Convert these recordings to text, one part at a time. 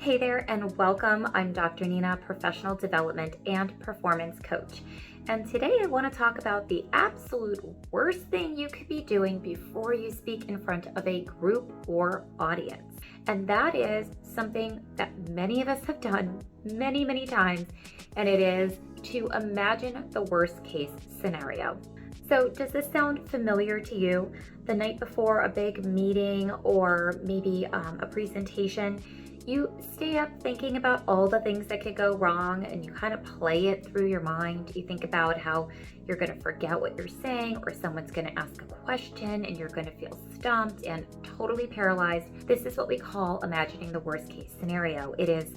Hey there and welcome. I'm Dr. Nina, professional development and performance coach. And today I want to talk about the absolute worst thing you could be doing before you speak in front of a group or audience. And that is something that many of us have done many times, and it is to imagine the worst case scenario. So does this sound familiar to you? The night before a big meeting or maybe a presentation, you stay up thinking about all the things that could go wrong and you kind of play it through your mind. You think about how you're going to forget what you're saying, or someone's going to ask a question and you're going to feel stumped and totally paralyzed. This is what we call imagining the worst case scenario. It is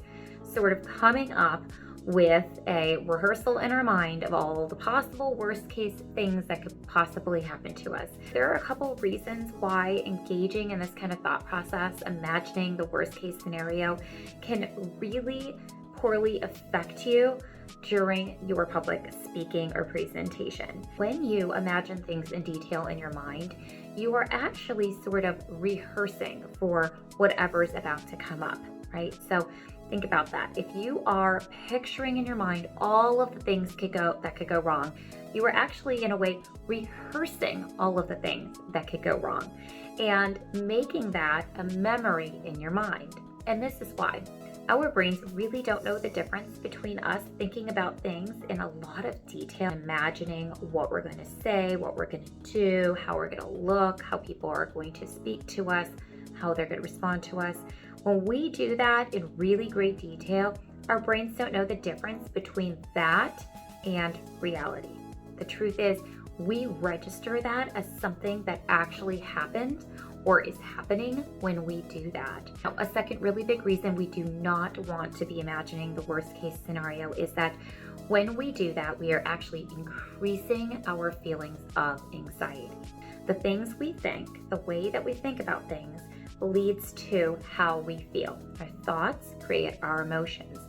sort of coming up with a rehearsal in our mind of all the possible worst case things that could possibly happen to us. There are a couple reasons why engaging in this kind of thought process, imagining the worst case scenario, can really poorly affect you during your public speaking or presentation. When you imagine things in detail in your mind, you are actually sort of rehearsing for whatever's about to come up, right? So think about that. If you are picturing in your mind all of the things that could go wrong, you are actually in a way rehearsing all of the things that could go wrong and making that a memory in your mind. And this is why our brains really don't know the difference between us thinking about things in a lot of detail, imagining what we're going to say, what we're going to do, how we're going to look, how people are going to speak to us, how they're going to respond to us. When we do that in really great detail, our brains don't know the difference between that and reality. The truth is, we register that as something that actually happened or is happening when we do that. Now, a second really big reason we do not want to be imagining the worst case scenario is that when we do that, we are actually increasing our feelings of anxiety. The things we think, the way that we think about things, leads to how we feel. Our thoughts create our emotions.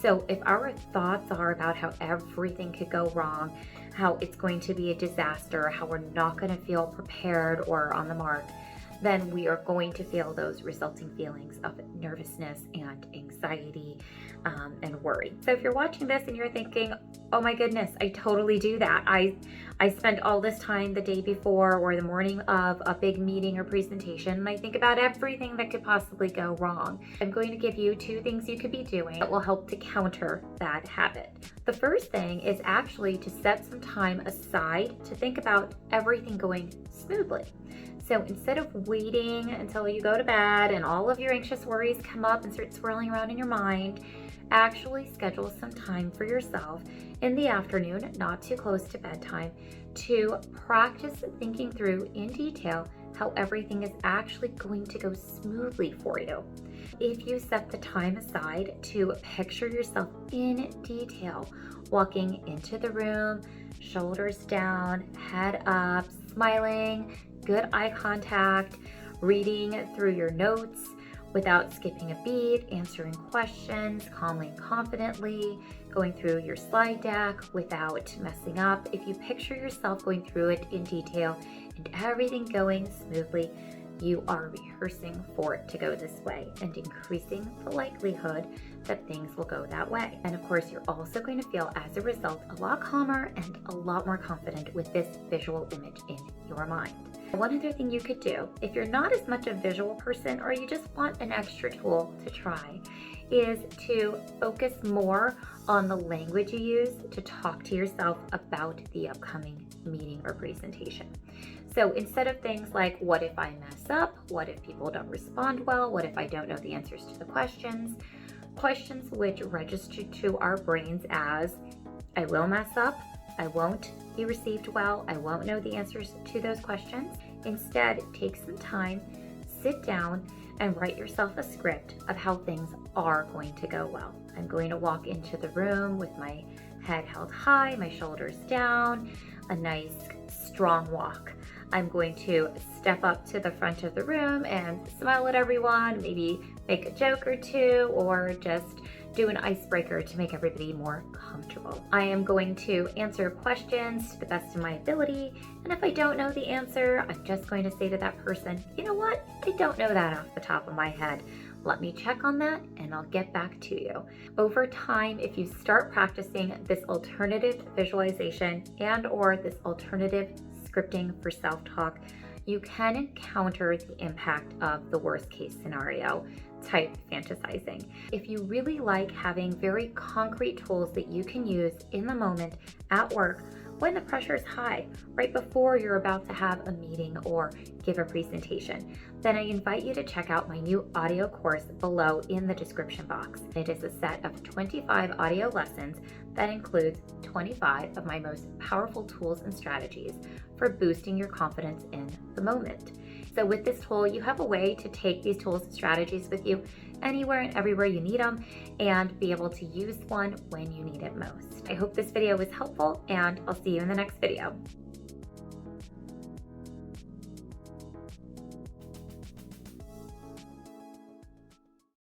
So if our thoughts are about how everything could go wrong, how it's going to be a disaster, how we're not going to feel prepared or on the mark, then we are going to feel those resulting feelings of nervousness and anxiety and worry. So if you're watching this and you're thinking, oh my goodness, I totally do that. I spend all this time the day before or the morning of a big meeting or presentation, and I think about everything that could possibly go wrong. I'm going to give you 2 things you could be doing that will help to counter that habit. The first thing is actually to set some time aside to think about everything going smoothly. So instead of waiting until you go to bed and all of your anxious worries come up and start swirling around in your mind, actually schedule some time for yourself in the afternoon, not too close to bedtime, to practice thinking through in detail how everything is actually going to go smoothly for you. If you set the time aside to picture yourself in detail, walking into the room, shoulders down, head up, smiling, good eye contact, reading through your notes without skipping a beat, answering questions calmly and confidently, going through your slide deck without messing up. If you picture yourself going through it in detail and everything going smoothly, you are rehearsing for it to go this way and increasing the likelihood that things will go that way. And of course, you're also going to feel, as a result, a lot calmer and a lot more confident with this visual image in your mind. One other thing you could do, if you're not as much a visual person or you just want an extra tool to try, is to focus more on the language you use to talk to yourself about the upcoming meeting or presentation. So instead of things like, what if I mess up? What if people don't respond well? What if I don't know the answers to the questions? Questions which register to our brains as, I will mess up, I won't be received well, I won't know the answers to those questions. Instead, take some time, sit down, and write yourself a script of how things are going to go well. I'm going to walk into the room with my head held high, my shoulders down, a nice strong walk. I'm going to step up to the front of the room and smile at everyone, maybe make a joke or two, or just do an icebreaker to make everybody more comfortable. I am going to answer questions to the best of my ability, and if I don't know the answer, I'm just going to say to that person, you know what, I don't know that off the top of my head. Let me check on that and I'll get back to you. Over time, if you start practicing this alternative visualization and/or this alternative scripting for self-talk, you can counter the impact of the worst case scenario type fantasizing. If you really like having very concrete tools that you can use in the moment at work when the pressure is high, right before you're about to have a meeting or give a presentation, then I invite you to check out my new audio course below in the description box. It is a set of 25 audio lessons that includes 25 of my most powerful tools and strategies for boosting your confidence in the moment. So with this tool, you have a way to take these tools and strategies with you anywhere and everywhere you need them and be able to use one when you need it most. I hope this video was helpful and I'll see you in the next video.